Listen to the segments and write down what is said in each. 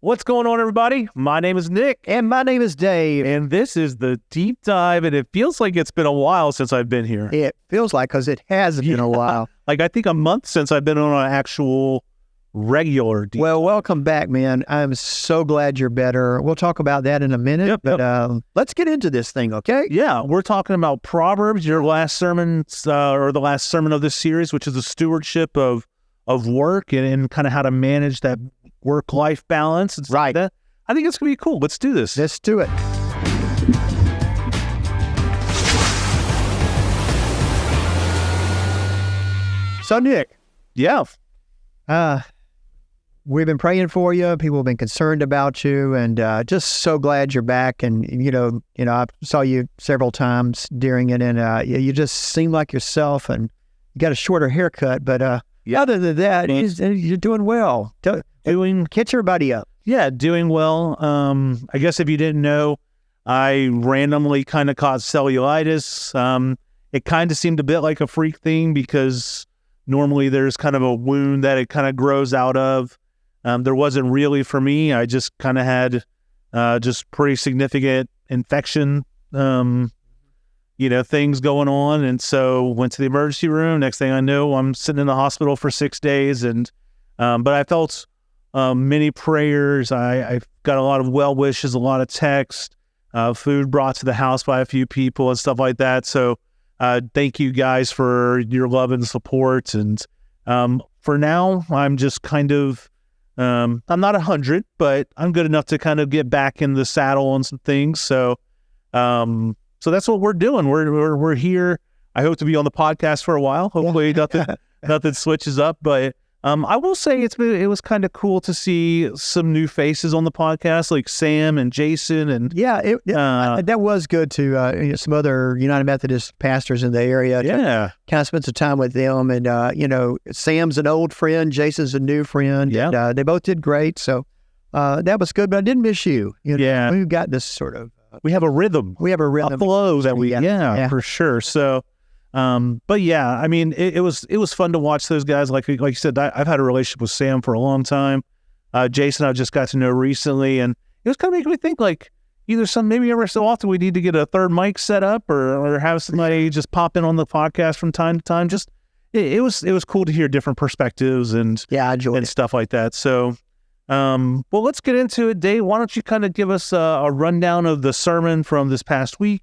What's going on, everybody? My name is Nick. And my name is Dave. And this is the deep dive, and it feels like it's been a while since I've been here. It feels like, because it has been a while. Like, I think a month since I've been on an actual regular deep Well, welcome back, man. I'm so glad you're better. We'll talk about that in a minute, but let's get into this thing, okay? Yeah, we're talking about Proverbs, your last sermon, or the last sermon of this series, which is the stewardship of work and kind of how to manage that work-life balance. And right. That. I think it's going to be cool. Let's do this. Let's do it. So, Nick. Yeah. We've been praying for you. People have been concerned about you, and just so glad you're back. And, you know, I saw you several times during it, and you just seem like yourself, and you got a shorter haircut. But other than that, you're doing well. Catch everybody up. Yeah, doing well. I guess if you didn't know, I randomly kind of caught cellulitis. It kind of seemed a bit like a freak thing because normally there's kind of a wound that it kind of grows out of. There wasn't really for me. I just kind of had just pretty significant infection, things going on. And so went to the emergency room. Next thing I know, I'm sitting in the hospital for 6 days. And but I felt many prayers. I got a lot of well wishes, a lot of text, food brought to the house by a few people and stuff like that. So thank you guys for your love and support. And for now, I'm just kind of, I'm not 100, but I'm good enough to kind of get back in the saddle on some things. So that's what we're doing. We're here. I hope to be on the podcast for a while. Hopefully nothing switches up, but I will say it was kind of cool to see some new faces on the podcast, like Sam and Jason, and that was good to some other United Methodist pastors in the area. Yeah, kind of spent some time with them, and Sam's an old friend, Jason's a new friend. Yeah, and, they both did great. So that was good, but I didn't miss you. Yeah, we've got this sort of we have a rhythm, a flow that for sure. So. But yeah, I mean, it was fun to watch those guys. Like you said, I've had a relationship with Sam for a long time. Jason, I just got to know recently, and it was kind of making me think like either maybe every so often we need to get a third mic set up or have somebody just pop in on the podcast from time to time. Just it was cool to hear different perspectives and I enjoyed stuff like that. So, well, let's get into it. Dave, why don't you kind of give us a rundown of the sermon from this past week?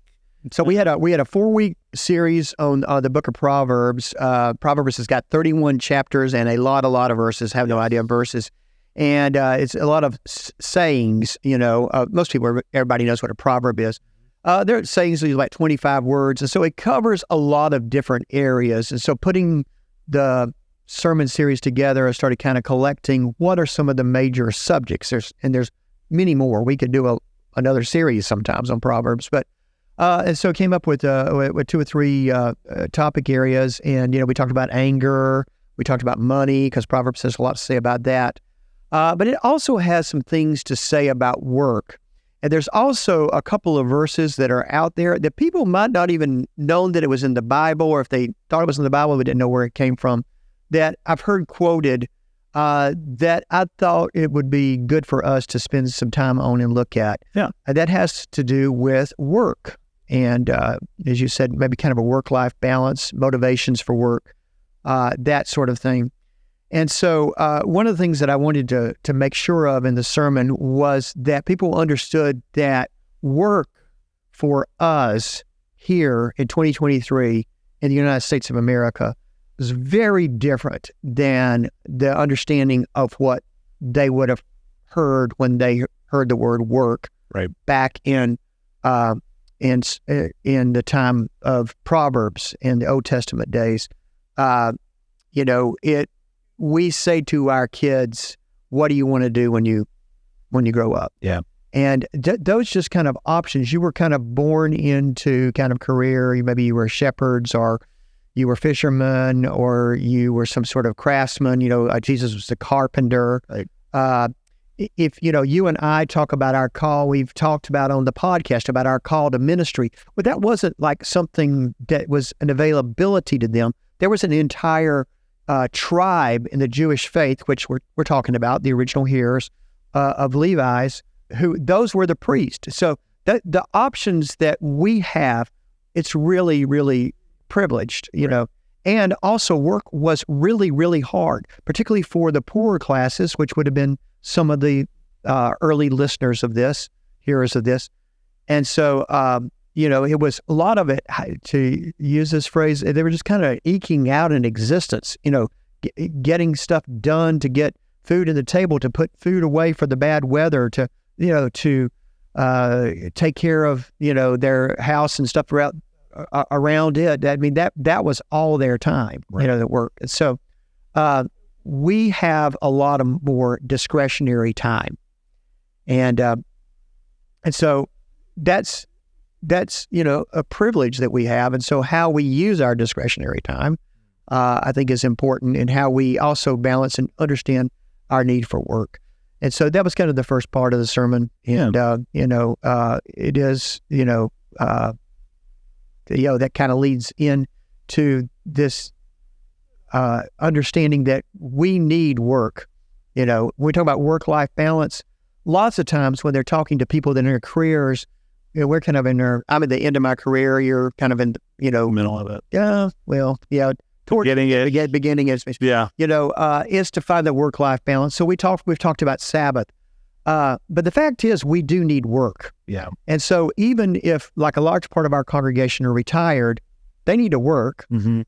So we had a 4-week series on the book of Proverbs. Proverbs has got 31 chapters and a lot of verses. Have no idea of verses, and it's a lot of sayings. Most people, everybody knows what a proverb is. Their sayings are like 25 words, and so it covers a lot of different areas. And so putting the sermon series together, I started kind of collecting what are some of the major subjects. There's many more. We could do another series sometimes on Proverbs, but. And so came up with 2 or 3 topic areas, and we talked about anger, we talked about money because Proverbs has a lot to say about that. But it also has some things to say about work, and there's also a couple of verses that are out there that people might not even know that it was in the Bible, or if they thought it was in the Bible, they didn't know where it came from. That I've heard quoted that I thought it would be good for us to spend some time on and look at. Yeah, that has to do with work. And as you said, maybe kind of a work-life balance, motivations for work, that sort of thing. And so one of the things that I wanted to make sure of in the sermon was that people understood that work for us here in 2023 in the United States of America is very different than the understanding of what they would have heard when they heard the word work back in the time of Proverbs in the Old Testament days. We say to our kids, what do you want to do when you grow up? Yeah. And those just kind of options, you were kind of born into kind of career. Maybe you were shepherds, or you were fishermen, or you were some sort of craftsman. Jesus was a carpenter. Right. If, you and I talk about our call, we've talked about on the podcast about our call to ministry, but that wasn't like something that was an availability to them. There was an entire tribe in the Jewish faith, which we're talking about, the original hearers, of Levi's, who those were the priests. So the options that we have, it's really, really privileged, you know. And also work was really, really hard, particularly for the poorer classes, which would have been some of the early listeners of this, hearers of this. And so, you know, it was a lot of it, to use this phrase, they were just kind of eking out an existence, you know, getting stuff done to get food on the table, to put food away for the bad weather, to, you know, to take care of, you know, their house and stuff around it. I mean, that was all their time, right, you know, the work. So we have a lot of more discretionary time. And so that's, you know, a privilege that we have. And so how we use our discretionary time, I think is important, and how we also balance and understand our need for work. And so that was kind of the first part of the sermon. And, you know, it is, you know, that kind of leads into this understanding that we need work. You know, when we talk about work-life balance, lots of times when they're talking to people that are in their careers, you know, we're kind of I'm at the end of my career, you're kind of in, you know, middle of it. Yeah, well, yeah. Beginning is, yeah. You know, is to find the work-life balance. So we've talked about Sabbath. But the fact is, we do need work. Yeah. And so even if, like, a large part of our congregation are retired, they need to work. Mm-hmm.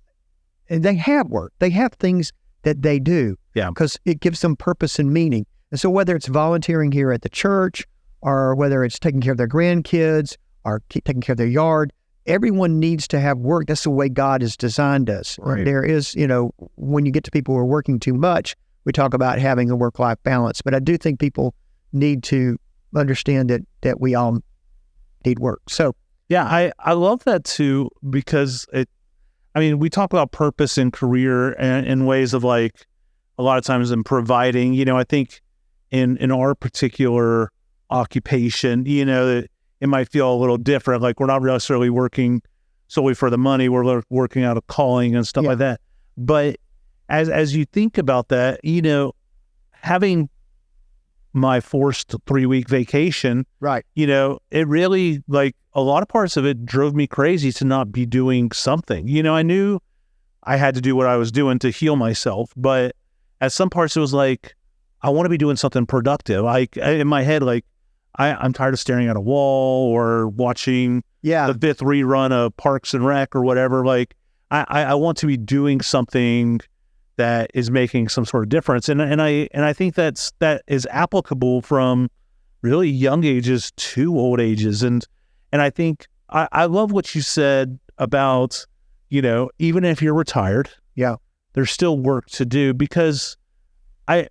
And they have work. They have things that they do. Yeah. Because it gives them purpose and meaning. And so whether it's volunteering here at the church, or whether it's taking care of their grandkids, or taking care of their yard, everyone needs to have work. That's the way God has designed us. Right. There is, you know, when you get to people who are working too much, we talk about having a work-life balance. But I do think people need to understand that we all need work. So yeah, I love that too, because we talk about purpose and career in ways of, like, a lot of times in providing, you know, I think in our particular occupation, you know, it might feel a little different. Like, we're not necessarily working solely for the money. We're working out of calling and stuff like that. But as you think about that, you know, having my forced 3-week vacation, right, you know, it really, like, a lot of parts of it drove me crazy to not be doing something. You know, I knew I had to do what I was doing to heal myself, but at some parts it was like, I want to be doing something productive. In my head, like, I'm tired of staring at a wall or watching the 5th rerun of Parks and Rec or whatever. Like, I want to be doing something that is making some sort of difference. And I think that is applicable from really young ages to old ages. And I think I love what you said about, you know, even if you're retired, there's still work to do, because I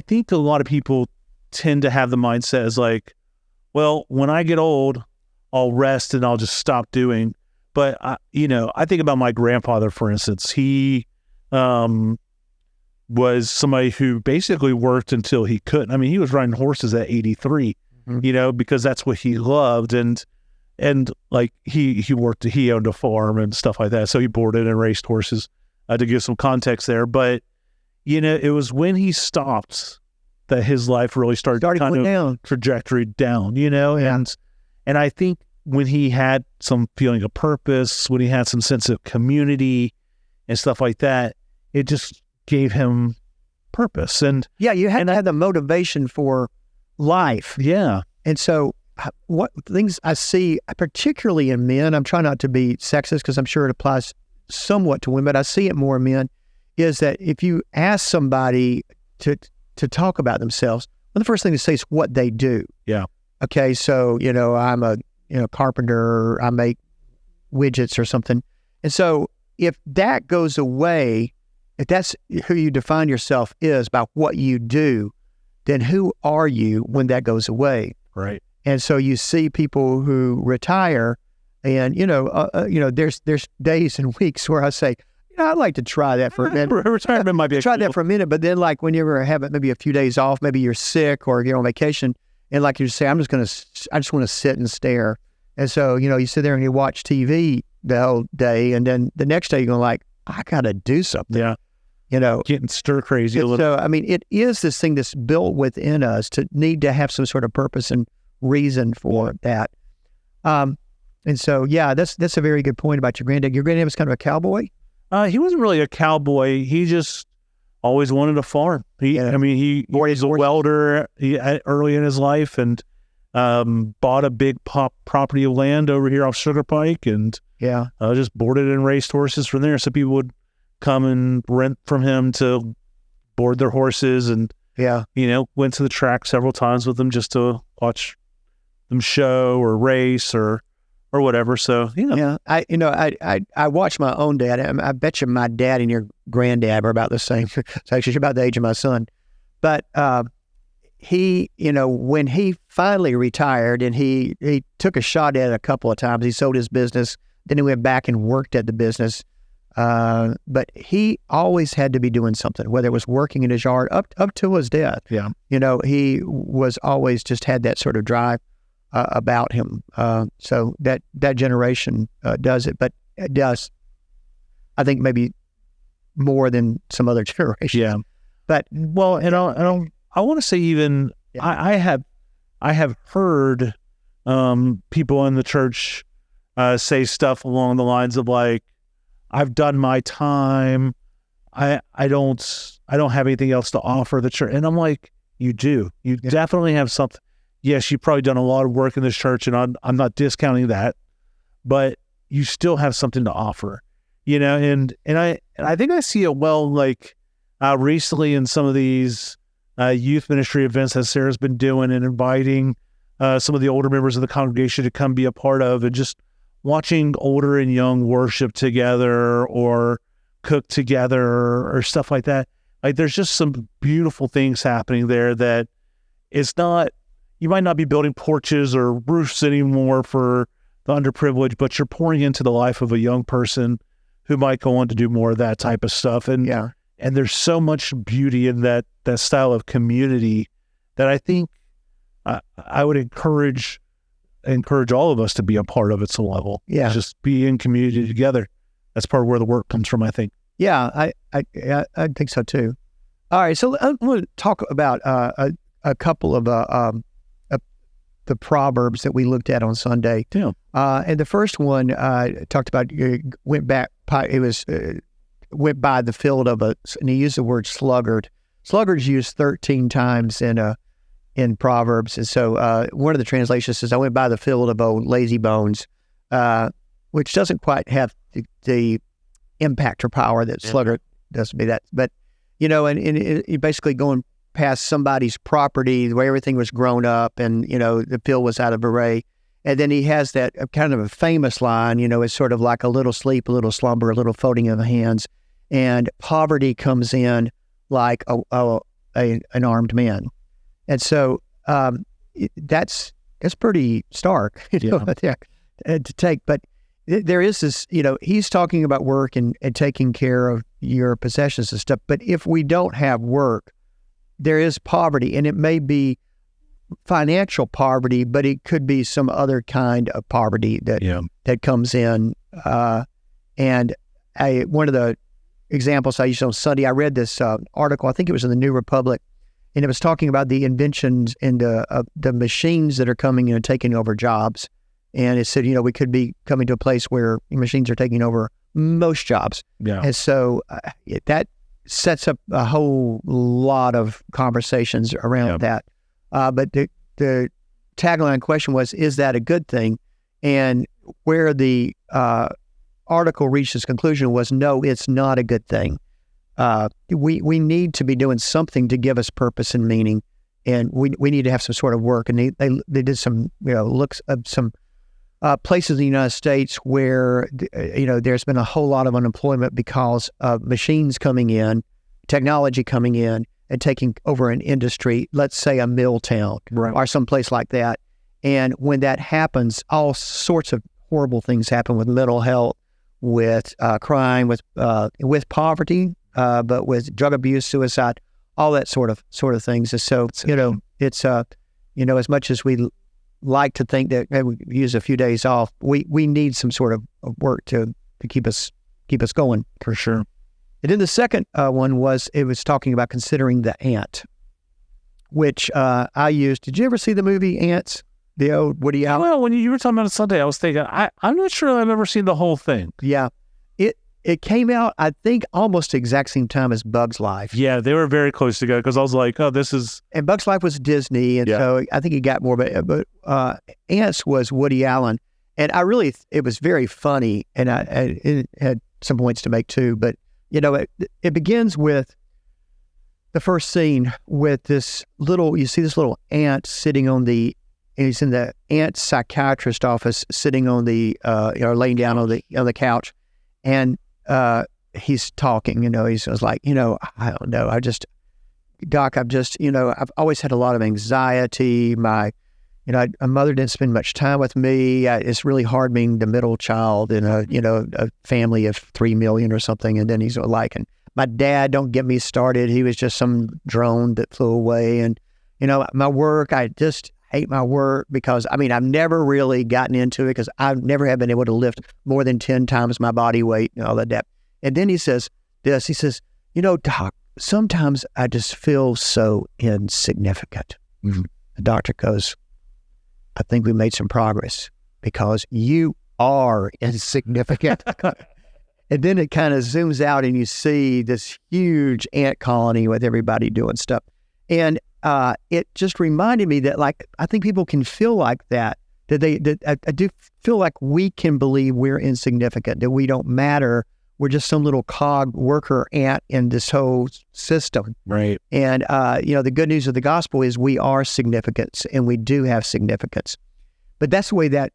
think a lot of people tend to have the mindset as, like, well, when I get old, I'll rest and I'll just stop doing. But you know, I think about my grandfather, for instance. He was somebody who basically worked until he couldn't. I mean, he was riding horses at 83, you know, because that's what he loved. And like, he owned a farm and stuff like that. So he boarded and raced horses, to give some context there. But, you know, it was when he stopped that his life really started kind of down. Trajectory down, you know. And I think when he had some feeling of purpose, when he had some sense of community and stuff like that, it just gave him purpose. And you had to have the motivation for life. Yeah. And so what things I see, particularly in men, I'm trying not to be sexist because I'm sure it applies somewhat to women, but I see it more in men, is that if you ask somebody to talk about themselves, well, the first thing to say is what they do. Yeah. Okay, so, you know, I'm a carpenter, I make widgets or something. And so if that goes away, if that's who you define yourself is by what you do, then who are you when that goes away? Right. And so you see people who retire, and there's days and weeks where I say, I'd like to try that for a minute. Retirement might be that for a minute, but then, like, when you ever have it, maybe a few days off, maybe you're sick or you're on vacation, and like you say, I just want to sit and stare. And so, you know, you sit there and you watch TV the whole day, and then the next day you're going, like, I got to do something. Yeah. getting stir crazy a little. So, I mean, it is this thing that's built within us to need to have some sort of purpose and reason for that. And so, yeah, that's a very good point about your granddad. Your granddad was kind of a cowboy? He wasn't really a cowboy. He just always wanted to farm. He was a welder early in his life, and bought a big property of land over here off Sugar Pike, and just boarded and raced horses from there. So people would come and rent from him to board their horses, and went to the track several times with them just to watch them show or race or whatever. So I watch my own dad. I bet you my dad and your granddad are about the same. It's actually about the age of my son, but he, when he finally retired, and he took a shot at it a couple of times. He sold his business, then he went back and worked at the business. But he always had to be doing something, whether it was working in his yard up to his death. Yeah. He was always just had that sort of drive about him. So that generation does it, but it does, I think, maybe more than some other generations. Yeah. But I want to say even I have heard people in the church say stuff along the lines of like, I've done my time. I don't have anything else to offer the church. And I'm like, you do. You definitely have something. Yes, you've probably done a lot of work in this church, and I'm not discounting that, but you still have something to offer, and I think I see it well, like recently in some of these youth ministry events that Sarah's been doing and inviting some of the older members of the congregation to come be a part of, and just watching older and young worship together or cook together or stuff like that. Like there's just some beautiful things happening there that it's not, you might not be building porches or roofs anymore for the underprivileged, but you're pouring into the life of a young person who might go on to do more of that type of stuff. And there's so much beauty in that style of community that I think I would encourage all of us to be a part of at some level. Yeah. Just be in community together. That's part of where the work comes from, I think. Yeah, I think so too. All right, so I want to talk about a couple of the Proverbs that we looked at on Sunday. Yeah. And the first one talked about, went by the field of and he used the word sluggard. Sluggard's used 13 times in Proverbs. And so one of the translations says, I went by the field of old lazy bones, which doesn't quite have the impact or power that sluggard does be that. But, and basically going past somebody's property where everything was grown up and, the field was out of array. And then he has that kind of a famous line, it's sort of like a little sleep, a little slumber, a little folding of the hands. And poverty comes in like an armed man. And so that's pretty stark to take. But there is this, he's talking about work and taking care of your possessions and stuff. But if we don't have work, there is poverty, and it may be financial poverty, but it could be some other kind of poverty that comes in. And one of the examples I used on Sunday, I read this article, I think it was in the New Republic, and it was talking about the inventions and the machines that are coming in and taking over jobs. And it said, we could be coming to a place where machines are taking over most jobs. Yeah. And so that sets up a whole lot of conversations around that. But the tagline question was, is that a good thing? And where the article reached its conclusion was, no, it's not a good thing. We need to be doing something to give us purpose and meaning, and we need to have some sort of work. And they did some looks of some places in the United States where there's been a whole lot of unemployment because of machines coming in, technology coming in, and taking over an industry. Let's say a mill town or someplace like that. And when that happens, all sorts of horrible things happen with mental health, with crime, with poverty. But with drug abuse, suicide, all that sort of things. And so, it's as much as we like to think that we use a few days off, we need some sort of work to keep us going. For sure. And then the second one was talking about considering the ant, which I used. Did you ever see the movie Ants? The old Woody Allen? Well, when you were talking about it Sunday, I was thinking, I'm not sure I've ever seen the whole thing. Yeah. It came out, I think, almost the exact same time as Bug's Life. Yeah, they were very close together because I was like, oh, this is... And Bug's Life was Disney, and so I think he got more, but Ants was Woody Allen. And it was very funny, and it had some points to make too. But, it begins with the first scene with you see this little ant sitting he's in the ant psychiatrist office, sitting on laying down on the couch. And he's talking, he's like, I don't know. Doc, I've always had a lot of anxiety. My mother didn't spend much time with me. It's really hard being the middle child in a family of 3 million or something. And then he's like, and my dad, don't get me started. He was just some drone that flew away. And, my work, I just hate my work because, I've never really gotten into it because I never have been able to lift more than 10 times my body weight and all that. And then he says, Doc, sometimes I just feel so insignificant. Mm-hmm. The doctor goes, I think we made some progress because you are insignificant. And then it kind of zooms out and you see this huge ant colony with everybody doing stuff. And it just reminded me that, I think people can feel like that I do feel like we can believe we're insignificant, that we don't matter. We're just some little cog worker ant in this whole system. Right. And, the good news of the gospel is we are significant, and we do have significance. But that's the way that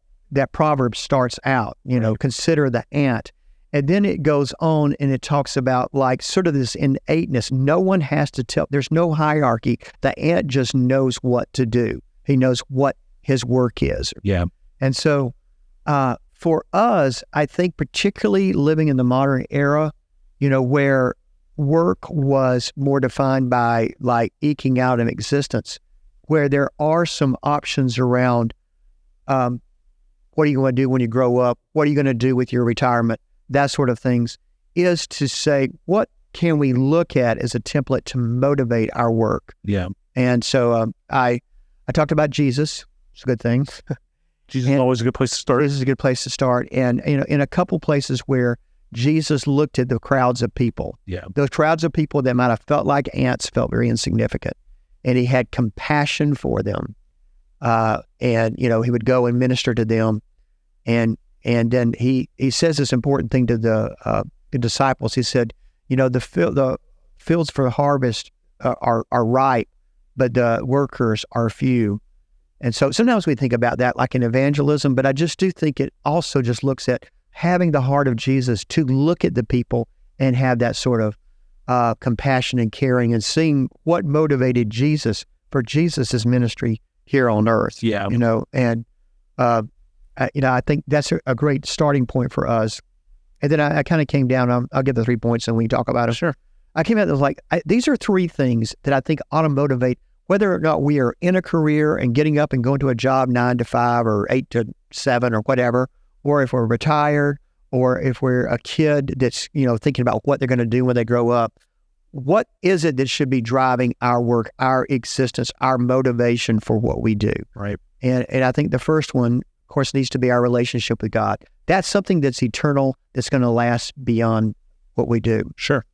proverb starts out, right. Consider the ant. And then it goes on and it talks about sort of this innateness. No one has to tell. There's no hierarchy. The ant just knows what to do. He knows what his work is. Yeah. And so for us, I think particularly living in the modern era, where work was more defined by eking out an existence, where there are some options around what are you going to do when you grow up? What are you going to do with your retirement? That sort of things, is to say, what can we look at as a template to motivate our work? Yeah. And so I talked about Jesus. It's a good thing. Jesus is always a good place to start. This is a good place to start. And, in a couple places where Jesus looked at the crowds of people, those crowds of people that might have felt like ants, felt very insignificant. And he had compassion for them. And, he would go and minister to them. And then he says this important thing to the disciples. He said, the fields for the harvest are ripe, but the workers are few. And so sometimes we think about that like in evangelism, but I just do think it also just looks at having the heart of Jesus to look at the people and have that sort of compassion and caring, and seeing what motivated Jesus for Jesus's ministry here on earth. Yeah. I think that's a great starting point for us. And then I kind of came down, I'll give the 3 points and we can talk about it. Sure. I came out and these are 3 things that I think ought to motivate, whether or not we are in a career and getting up and going to a job 9 to 5 or 8 to 7 or whatever, or if we're retired, or if we're a kid that's, thinking about what they're going to do when they grow up. What is it that should be driving our work, our existence, our motivation for what we do? Right. And I think the first one, of course, needs to be our relationship with God. That's something that's eternal, that's going to last beyond what we do. Sure.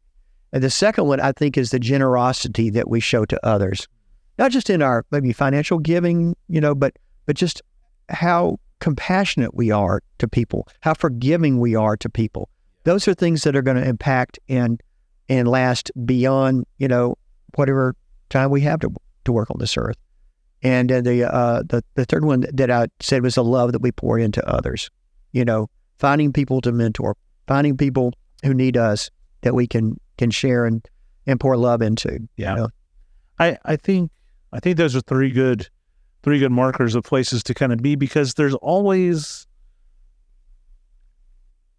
And the second one, I think, is the generosity that we show to others. Not just in our maybe financial giving, but just how compassionate we are to people, how forgiving we are to people. Those are things that are going to impact and last beyond, whatever time we have to work on this earth. And the third one that I said was the love that we pour into others. Finding people to mentor, finding people who need us that we can share and pour love into. Yeah. I think those are three good markers of places to kind of be, because there's always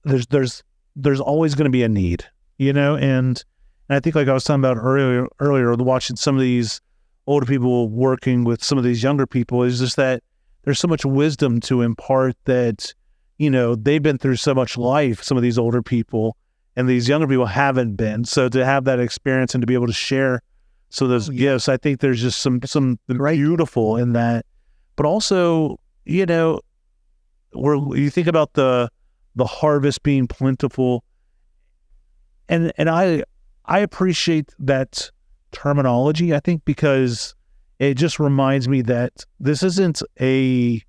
always going to be a need, and I think, like I was talking about earlier, watching some of these older people working with some of these younger people, is just that there's so much wisdom to impart that, they've been through so much life, some of these older people, and these younger people haven't been. So to have that experience and to be able to share some of those gifts, I think there's just some beautiful in that. But also, you know, you think about the harvest being plentiful, and I appreciate that terminology, I think, because it just reminds me that this isn't a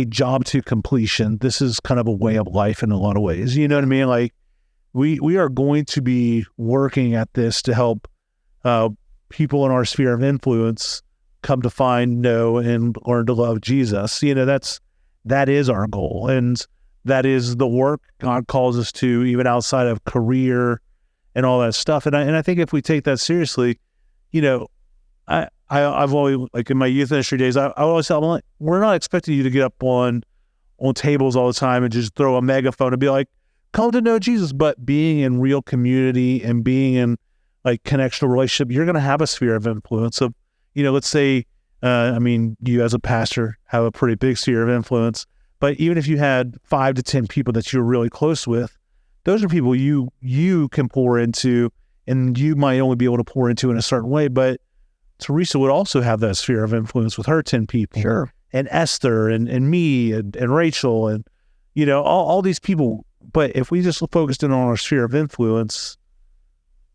job to completion. This is kind of a way of life in a lot of ways. You know what I mean? Like we are going to be working at this to help people in our sphere of influence come to find, know, and learn to love Jesus. You know, that is our goal. And that is the work God calls us to, even outside of career and all that stuff. And I think if we take that seriously, you know, I've always, like in my youth ministry days, I always tell them, like, we're not expecting you to get up on tables all the time and just throw a megaphone and be like, come to know Jesus. But being in real community and being in like connectional relationship, you're going to have a sphere of influence of, you know, let's say, I mean, you as a pastor have a pretty big sphere of influence, but even if you had 5 to 10 people that you're really close with, those are people you can pour into, and you might only be able to pour into in a certain way. But Teresa would also have that sphere of influence with her 10 people. Sure. And Esther and me and Rachel and, you know, all these people. But if we just focused in on our sphere of influence,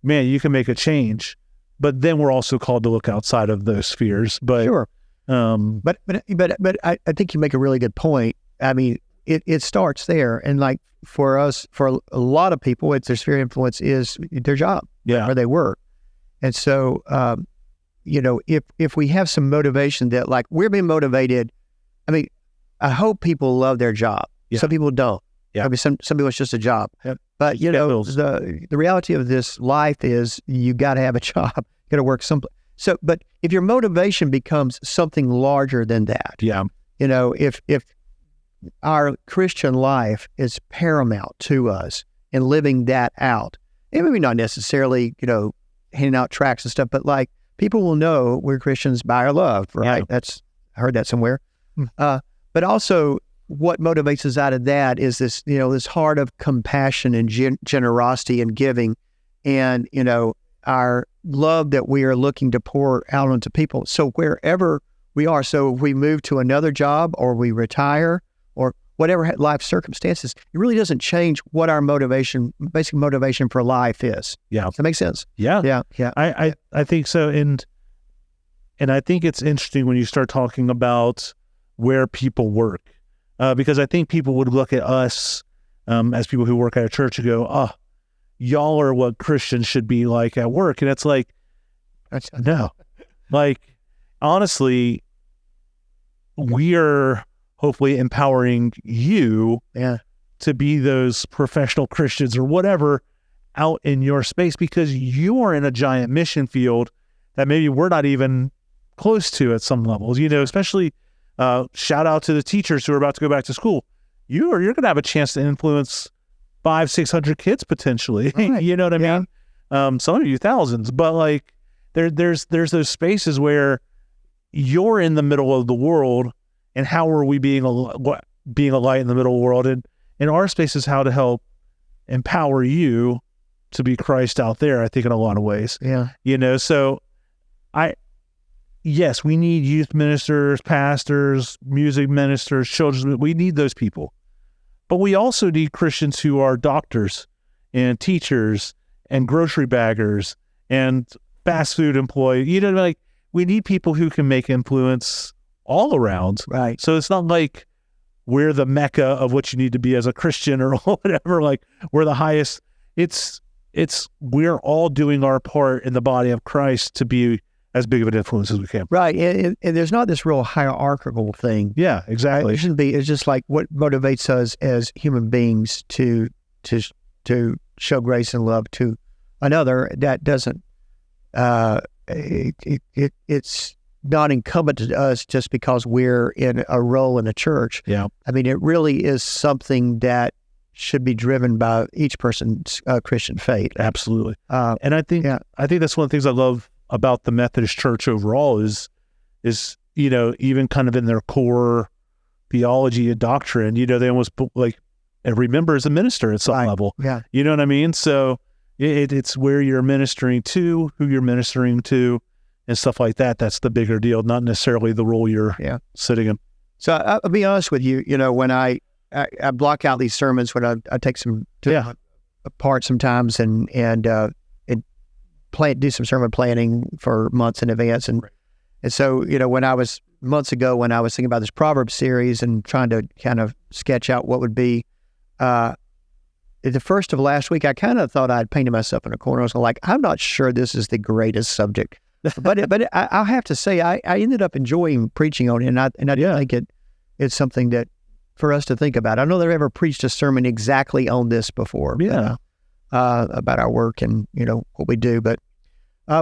man, you can make a change. But then we're also called to look outside of those spheres. But sure. But I think you make a really good point. I mean, it starts there. And like for us, for a lot of people, it's their sphere of influence is their job, where they work. And so, you know, if we have some motivation that, like, we're being motivated, I mean, I hope people love their job. Yeah. Some people don't. Yeah. I mean, some people it's just a job. Yep. But you know, the reality of this life is you got to have a job. You got to work someplace. So, but if your motivation becomes something larger than that, you know, if our Christian life is paramount to us and living that out, and maybe not necessarily, you know, handing out tracts and stuff, but like people will know we're Christians by our love, right? I heard that somewhere. But also, what motivates us out of that is this, you know, this heart of compassion and generosity and giving, and, you know, our love that we are looking to pour out onto people. So wherever we are, so if we move to another job or we retire or whatever life circumstances, it really doesn't change what our motivation, basic motivation for life is. Yeah. Does that make sense? Yeah. I think so. And I think it's interesting when you start talking about where people work. Because I think people would look at us as people who work at a church and go, y'all are what Christians should be like at work. And it's like, no. Like, honestly, we are hopefully empowering you to be those professional Christians or whatever out in your space, because you are in a giant mission field that maybe we're not even close to at some levels, you know, especially shout out to the teachers who are about to go back to school. You're going to have a chance to influence 500-600 kids potentially. Right. You know what I mean? Some of you thousands, but like there's those spaces where you're in the middle of the world, and how are we being a light in the middle of the world? And in our space is how to help empower you to be Christ out there, I think, in a lot of ways. Yeah. You know, so yes, we need youth ministers, pastors, music ministers, children's. We need those people. But we also need Christians who are doctors and teachers and grocery baggers and fast food employees. You know, like, we need people who can make influence all around. Right. So it's not like we're the mecca of what you need to be as a Christian or whatever. Like, we're the highest. It's we're all doing our part in the body of Christ to be as big of an influence as we can. Right. And there's not this real hierarchical thing. Yeah, exactly. It shouldn't be. It's just like what motivates us as human beings to show grace and love to another. That doesn't, it's not incumbent to us just because we're in a role in a church. Yeah. I mean, it really is something that should be driven by each person's Christian faith. Absolutely. And I think that's one of the things I love about the Methodist Church overall is, you know, even kind of in their core theology and doctrine, you know, they almost every member is a minister at some level. Yeah. You know what I mean? So it's where you're ministering to, who you're ministering to, and stuff like that. That's the bigger deal, not necessarily the role you're sitting in. So I'll be honest with you, when I block out these sermons, when I take some apart sometimes and do some sermon planning for months in advance. And so, when I was thinking about this Proverbs series and trying to kind of sketch out what would be, the first of last week, I kind of thought I'd painted myself in a corner. I was like, I'm not sure this is the greatest subject, but I'll have to say, I ended up enjoying preaching on it. And I think it's something that for us to think about. I don't know that I've ever preached a sermon exactly on this before. Yeah. About our work and, what we do, but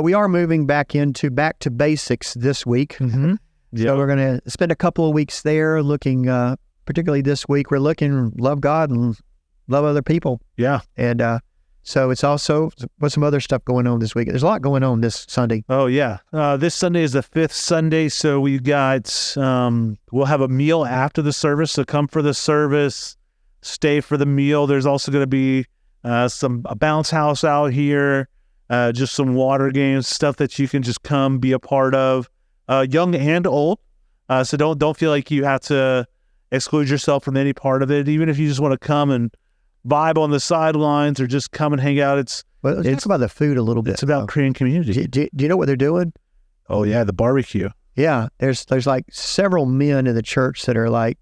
we are moving back to basics this week. Mm-hmm. Yep. So we're going to spend a couple of weeks there looking, particularly this week, we're looking, love God and love other people. Yeah. And so it's also, what's some other stuff going on this week? There's a lot going on this Sunday. Oh, yeah. This Sunday is the 5th Sunday, so we got, we'll have a meal after the service, so come for the service, stay for the meal. There's also going to be a bounce house out here, just some water games, stuff that you can just come be a part of, young and old. So don't feel like you have to exclude yourself from any part of it. Even if you just want to come and vibe on the sidelines or just come and hang out. Let's talk about the food a little bit. It's about creating community. Do you know what they're doing? Oh yeah, the barbecue. Yeah, there's like several men in the church that are like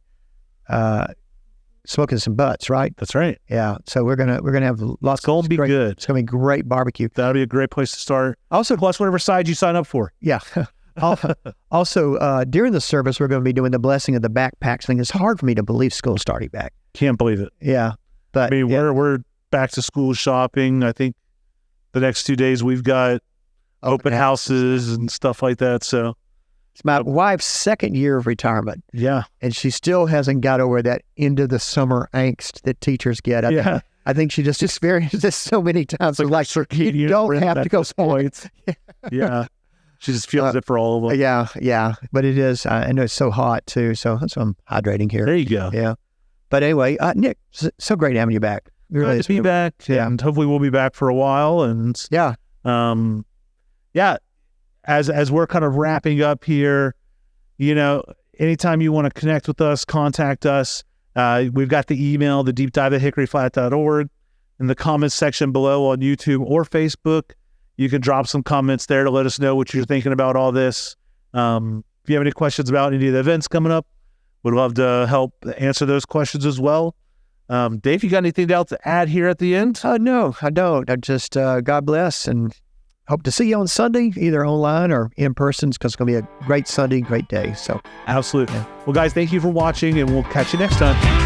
smoking some butts, right? That's right. Yeah, so we're gonna have lots. It's gonna be good. It's gonna be great barbecue. That'll be a great place to start. Also, plus whatever side you sign up for. Yeah. Also, during the service, we're going to be doing the blessing of the backpacks thing. It's hard for me to believe school starting back. Can't believe it. Yeah, but I mean, we're back to school shopping. I think the next 2 days we've got open houses and stuff like that. So it's my wife's second year of retirement. Yeah, and she still hasn't got over that end of the summer angst that teachers get. I think she just experienced this so many times. Like you don't have to go points. Yeah. She just feels it for all of them. Yeah. But it is, I know it's so hot too. So that's why I'm hydrating here. There you go. Yeah. But anyway, Nick, so great having you back. Really good to be back. Yeah. And hopefully we'll be back for a while. And as we're kind of wrapping up here, anytime you want to connect with us, contact us. We've got the email, the deepdive@hickoryflat.org, in the comments section below on YouTube or Facebook. You can drop some comments there to let us know what you're thinking about all this. If you have any questions about any of the events coming up, we'd love to help answer those questions as well. Dave, you got anything else to add here at the end? No, I don't. I just, God bless, and hope to see you on Sunday, either online or in person, because it's going to be a great Sunday, great day. So absolutely. Well, guys, thank you for watching, and we'll catch you next time.